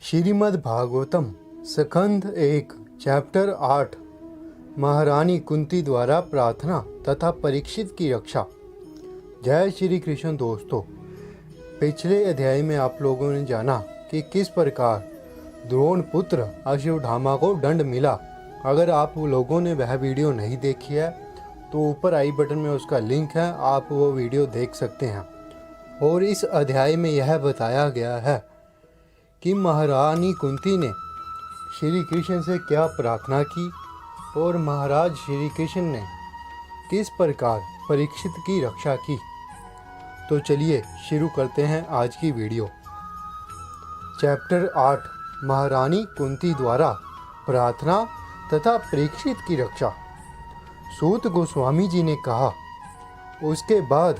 श्रीमद् भागवतम स्कंध 1 चैप्टर 8 महारानी कुंती द्वारा प्रार्थना तथा परीक्षित की रक्षा। जय श्री कृष्ण। दोस्तों, पिछले अध्याय में आप लोगों ने जाना कि किस प्रकार द्रोण पुत्र अश्वत्थामा को दंड मिला। अगर आप लोगों ने वह वीडियो नहीं देखी है तो ऊपर आई बटन में उसका लिंक है, आप वो वीडियो देख सकते हैं। और इस अध्याय में यह बताया गया है कि महारानी कुंती ने श्री कृष्ण से क्या प्रार्थना की और महाराज श्री कृष्ण ने किस प्रकार परीक्षित की रक्षा की। तो चलिए शुरू करते हैं आज की वीडियो। चैप्टर 8 महारानी कुंती द्वारा प्रार्थना तथा परीक्षित की रक्षा। सूत गोस्वामी जी ने कहा, उसके बाद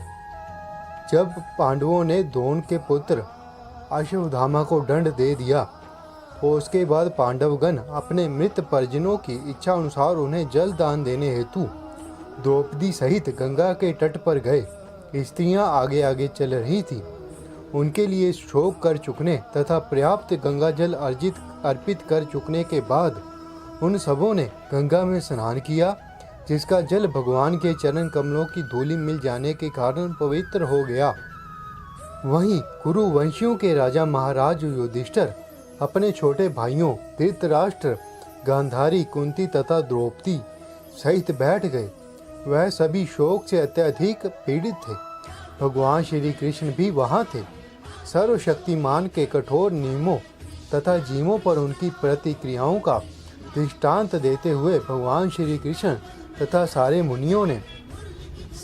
जब पांडवों ने द्रोण के पुत्र अश्वत्थामा को दंड दे दिया तो उसके बाद पांडवगण अपने मृत परिजनों की इच्छा अनुसार उन्हें जल दान देने हेतु द्रौपदी सहित गंगा के तट पर गए। स्त्रियां आगे आगे चल रही थी। उनके लिए शोक कर चुकने तथा पर्याप्त गंगा जल अर्पित कर चुकने के बाद उन सबों ने गंगा में स्नान किया, जिसका जल भगवान के चरण कमलों की धूलि मिल जाने के कारण पवित्र हो गया। वहीं कुरुवंशियों के राजा महाराज युधिष्ठिर अपने छोटे भाइयों धृतराष्ट्र, गांधारी, कुंती तथा द्रौपदी सहित बैठ गए। वह सभी शोक से अत्यधिक पीड़ित थे। भगवान श्री कृष्ण भी वहां थे। सर्वशक्तिमान के कठोर नियमों तथा जीवों पर उनकी प्रतिक्रियाओं का दृष्टांत देते हुए भगवान श्री कृष्ण तथा सारे मुनियों ने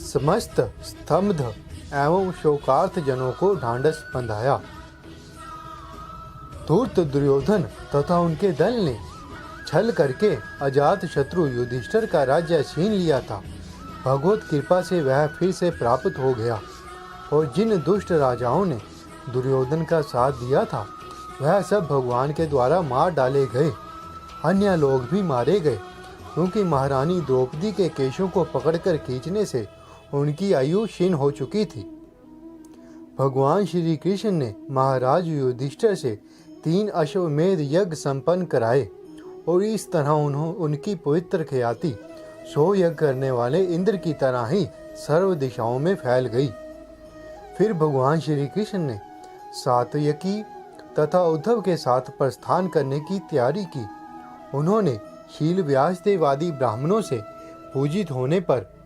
समस्त स्तब्ध एवं शोकार्थ जनों को ढांढस बंधाया। धूर्त दुर्योधन तथा उनके दल ने छल करके अजात शत्रु युधिष्ठिर का राज्य छीन लिया था। भगवत कृपा से वह फिर से प्राप्त हो गया और जिन दुष्ट राजाओं ने दुर्योधन का साथ दिया था वह सब भगवान के द्वारा मार डाले गए। अन्य लोग भी मारे गए, क्योंकि महारानी द्रौपदी के केशों को पकड़कर खींचने से उनकी आयु क्षीण हो चुकी थी। भगवान श्री कृष्ण ने महाराज युधिष्ठिर से 3 अश्वमेध यज्ञ संपन्न कराए और इस तरह उनकी पवित्र ख्याति 100 यज्ञ करने वाले इंद्र की तरह ही सर्व दिशाओं में फैल गई। फिर भगवान श्री कृष्ण ने सात्यकी तथा उद्धव के साथ प्रस्थान करने की तैयारी की। उन्होंने शील व्यासदेव आदि ब्राह्मणों से पूजित होने पर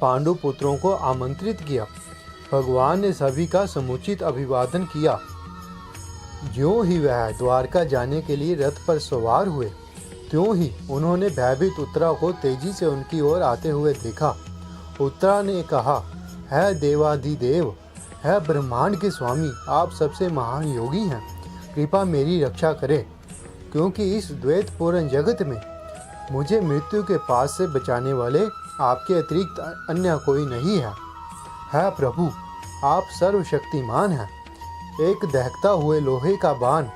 पांडु पुत्रों को आमंत्रित किया। भगवान ने सभी का समुचित अभिवादन किया। ज्यों ही वह द्वारका जाने के लिए रथ पर सवार हुए, त्यों ही उन्होंने भयभीत उत्तरा को तेजी से उनकी ओर आते हुए देखा। उत्तरा ने कहा, है देवाधिदेव, है ब्रह्मांड के स्वामी, आप सबसे महान योगी हैं, कृपा मेरी रक्षा करें, क्योंकि इस द्वैतपूर्ण जगत में मुझे मृत्यु के पास से बचाने वाले आपके अतिरिक्त अन्य कोई नहीं है प्रभु, आप सर्वशक्तिमान हैं। एक दहकता हुए लोहे का बाण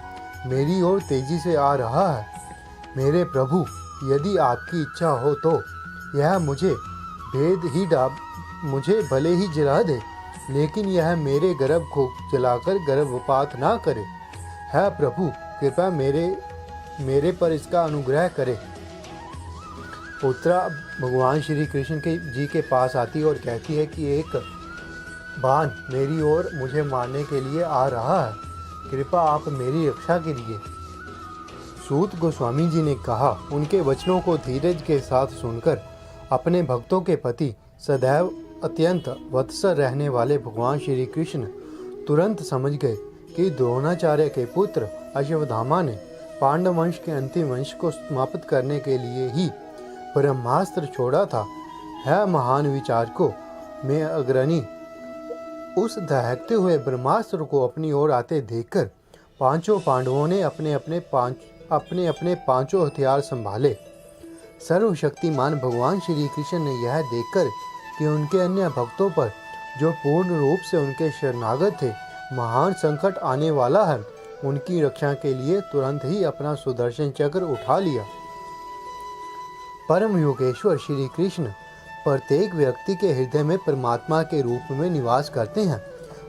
मेरी ओर तेजी से आ रहा है। मेरे प्रभु, यदि आपकी इच्छा हो तो यह मुझे भले ही जला दे, लेकिन यह मेरे गर्भ को जलाकर गर्भपात ना करे। है प्रभु, कृपया मेरे पर इसका अनुग्रह करे। उत्तरा भगवान श्री कृष्ण जी के पास आती और कहती है कि एक बाण मेरी ओर मुझे मारने के लिए आ रहा है, कृपा आप मेरी रक्षा कीजिए। सूत गोस्वामी जी ने कहा, उनके वचनों को धीरज के साथ सुनकर अपने भक्तों के पति सदैव अत्यंत वत्सल रहने वाले भगवान श्री कृष्ण तुरंत समझ गए कि द्रोणाचार्य के पुत्र अश्वत्थामा ने पांडव वंश के अंतिम वंश को समाप्त करने के लिए ही ब्रह्मास्त्र छोड़ा था। है महान विचारकों में अग्रणी उस दहकते हुए ब्रह्मास्त्र को अपनी ओर आते देखकर पांचों पांडवों ने अपने अपने पांचों हथियार संभाले। सर्वशक्तिमान भगवान श्री कृष्ण ने यह देखकर कि उनके अन्य भक्तों पर जो पूर्ण रूप से उनके शरणागत थे महान संकट आने वाला है, उनकी रक्षा के लिए तुरंत ही अपना सुदर्शन चक्र उठा लिया। परम योगेश्वर श्री कृष्ण प्रत्येक व्यक्ति के हृदय में परमात्मा के रूप में निवास करते हैं।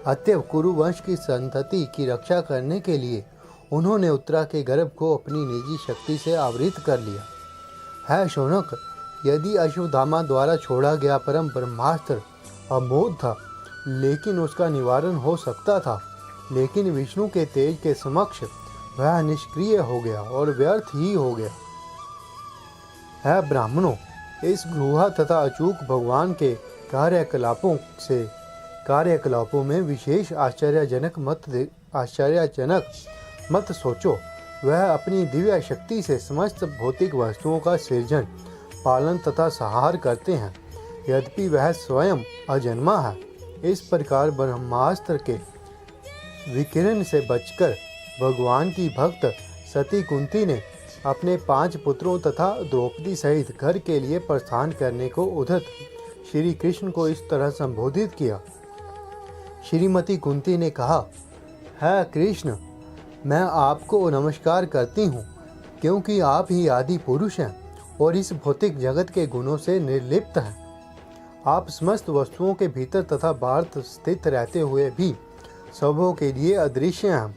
अतएव कुरुवंश की संतति की रक्षा करने के लिए उन्होंने उत्तरा के गर्भ को अपनी निजी शक्ति से आवृत कर लिया। है शौनक, यदि अश्वत्थामा द्वारा छोड़ा गया परम ब्रह्मास्त्र अमोघ था, लेकिन उसका निवारण हो सकता था, लेकिन विष्णु के तेज के समक्ष वह निष्क्रिय हो गया और व्यर्थ ही हो गया। है ब्राह्मणों, इस गुहा तथा अचूक भगवान के कार्यकलापों में विशेष आश्चर्यजनक मत सोचो। वह अपनी दिव्य शक्ति से समस्त भौतिक वस्तुओं का सृजन, पालन तथा संहार करते हैं, यद्यपि वह स्वयं अजन्मा है। इस प्रकार ब्रह्मास्त्र के विकिरण से बचकर भगवान की भक्त सती कुंती ने अपने 5 पुत्रों तथा द्रौपदी सहित घर के लिए प्रस्थान करने को उद्धत श्री कृष्ण को इस तरह संबोधित किया। श्रीमती कुंती ने कहा, है कृष्ण, मैं आपको नमस्कार करती हूँ, क्योंकि आप ही आदि पुरुष हैं और इस भौतिक जगत के गुणों से निर्लिप्त हैं। आप समस्त वस्तुओं के भीतर तथा बाहर स्थित रहते हुए भी सबों के लिए अदृश्य हैं।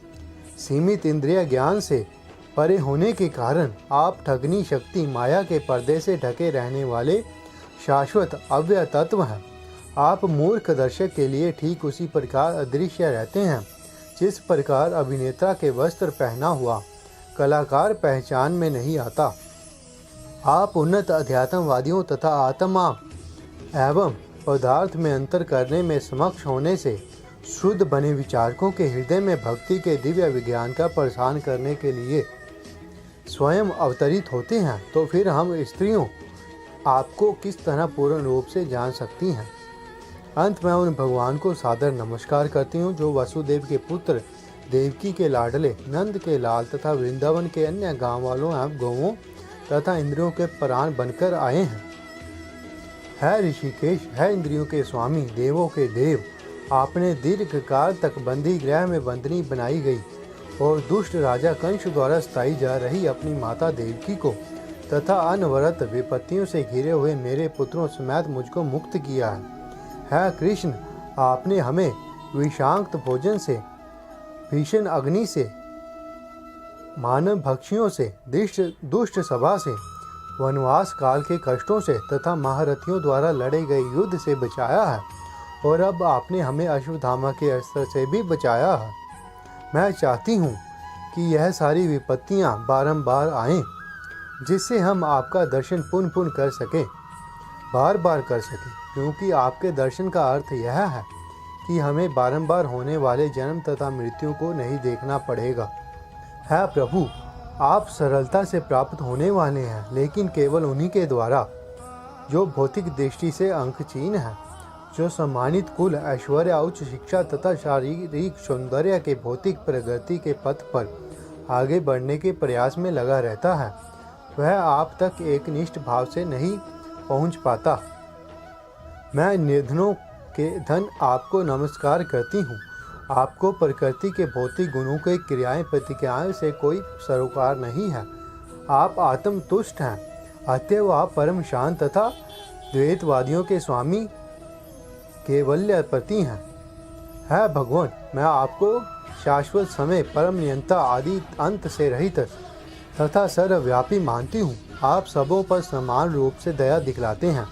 सीमित इंद्रिय ज्ञान से परे होने के कारण आप ठगनी शक्ति माया के पर्दे से ढके रहने वाले शाश्वत अव्यय तत्व हैं। आप मूर्ख दर्शक के लिए ठीक उसी प्रकार अदृश्य रहते हैं जिस प्रकार अभिनेता के वस्त्र पहना हुआ कलाकार पहचान में नहीं आता। आप उन्नत अध्यात्मवादियों तथा आत्मा एवं पदार्थ में अंतर करने में समक्ष होने से शुद्ध बने विचारकों के हृदय में भक्ति के दिव्य विज्ञान का प्रसार करने के लिए स्वयं अवतरित होते हैं। तो फिर हम स्त्रियों आपको किस तरह पूर्ण रूप से जान सकती हैं। अंत में उन भगवान को सादर नमस्कार करती हूँ जो वसुदेव के पुत्र, देवकी के लाडले, नंद के लाल तथा वृंदावन के अन्य गांव वालों एवं गौओं तथा इंद्रियों के प्राण बनकर आए हैं। है ऋषिकेश, है इंद्रियों के स्वामी, देवों के देव, आपने दीर्घ काल तक बंदी गृह में बंदनी बनाई गई और दुष्ट राजा कंस द्वारा सताई जा रही अपनी माता देवकी को तथा अनवरत विपत्तियों से घिरे हुए मेरे पुत्रों समेत मुझको मुक्त किया है कृष्ण, आपने हमें विषाक्त भोजन से, भीषण अग्नि से, मानव भक्षियों से, दुष्ट सभा से, वनवास काल के कष्टों से तथा महारथियों द्वारा लड़े गए युद्ध से बचाया है और अब आपने हमें अश्वत्थामा के अस्त्र से भी बचाया है। मैं चाहती हूँ कि यह सारी विपत्तियाँ बारंबार आएं, जिससे हम आपका दर्शन पुनः पुनः कर सकें, बार बार कर सकें, क्योंकि आपके दर्शन का अर्थ यह है कि हमें बारंबार होने वाले जन्म तथा मृत्यु को नहीं देखना पड़ेगा। है प्रभु, आप सरलता से प्राप्त होने वाले हैं, लेकिन केवल उन्हीं के द्वारा जो भौतिक दृष्टि से अंकहीन है, जो सम्मानित कुल, ऐश्वर्य, उच्च शिक्षा तथा शारीरिक सौंदर्य के भौतिक प्रगति के पथ पर आगे बढ़ने के प्रयास में लगा रहता है, वह आप तक एक निष्ठ भाव से नहीं पहुंच पाता। मैं निर्धनों के धन आपको नमस्कार करती हूँ। आपको प्रकृति के भौतिक गुणों के क्रियाएं प्रतिक्रियाएं से कोई सरोकार नहीं है। आप आत्म तुष्ट हैं, अतएव आप परम शांत तथा द्वैतवादियों के स्वामी केवल्यपति हैं। है भगवान, मैं आपको शाश्वत समय, परम नियंता, आदि अंत से रहित तथा सर्वव्यापी मानती हूँ। आप सबों पर समान रूप से दया दिखलाते हैं।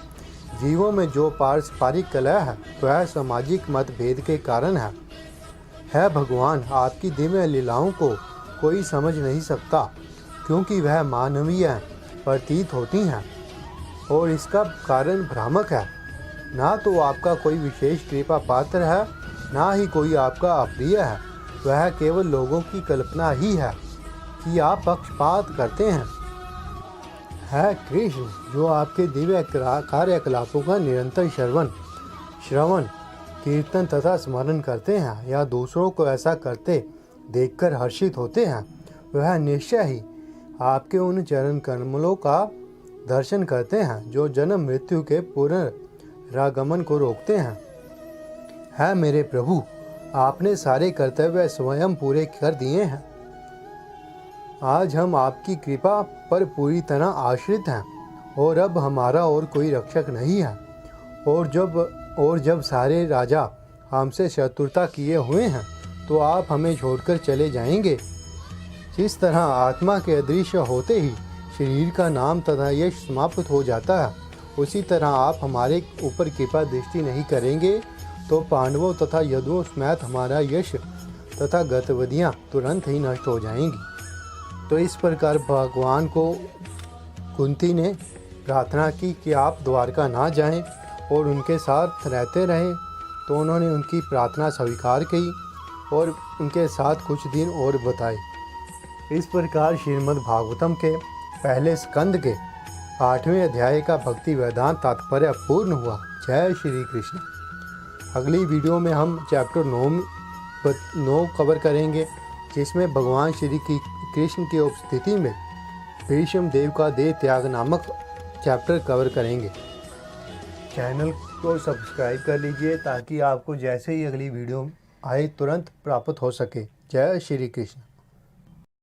जीवों में जो पारस्परिक कलह है वह सामाजिक मतभेद के कारण है भगवान, आपकी दिव्य लीलाओं को कोई समझ नहीं सकता, क्योंकि वह मानवीय प्रतीत होती हैं और इसका कारण भ्रामक है। ना तो आपका कोई विशेष कृपा पात्र है, ना ही कोई आपका अप्रिय है। वह केवल लोगों की कल्पना ही है कि आप पक्षपात करते हैं। है कृष्ण, जो आपके दिव्य कार्यकलापों का निरंतर श्रवण, कीर्तन तथा स्मरण करते हैं या दूसरों को ऐसा करते देखकर हर्षित होते हैं, वह निश्चय ही आपके उन चरण कमलों का दर्शन करते हैं जो जन्म मृत्यु के पुनरागमन को रोकते हैं। है मेरे प्रभु, आपने सारे कर्तव्य स्वयं पूरे कर दिए हैं। आज हम आपकी कृपा पर पूरी तरह आश्रित हैं और अब हमारा और कोई रक्षक नहीं है। और जब सारे राजा हमसे शत्रुता किए हुए हैं तो आप हमें छोड़कर चले जाएंगे। जिस तरह आत्मा के अदृश्य होते ही शरीर का नाम तथा यश समाप्त हो जाता है, उसी तरह आप हमारे ऊपर कृपा दृष्टि नहीं करेंगे तो पांडवों तथा यदुओं समेत हमारा यश तथा गतिविधियाँ तुरंत ही नष्ट हो जाएंगी। तो इस प्रकार भगवान को कुंती ने प्रार्थना की कि आप द्वारका ना जाएं और उनके साथ रहते रहें। तो उन्होंने उनकी प्रार्थना स्वीकार की और उनके साथ कुछ दिन और बिताए। इस प्रकार श्रीमद् भागवतम के पहले स्कंद के 8वें अध्याय का भक्ति वेदांत तात्पर्य पूर्ण हुआ। जय श्री कृष्ण। अगली वीडियो में हम चैप्टर 9 कवर करेंगे, जिसमें भगवान श्री कृष्ण की उपस्थिति में भीष्म देव का देह त्याग नामक चैप्टर कवर करेंगे। चैनल को सब्सक्राइब कर लीजिए ताकि आपको जैसे ही अगली वीडियो आए तुरंत प्राप्त हो सके। जय श्री कृष्ण।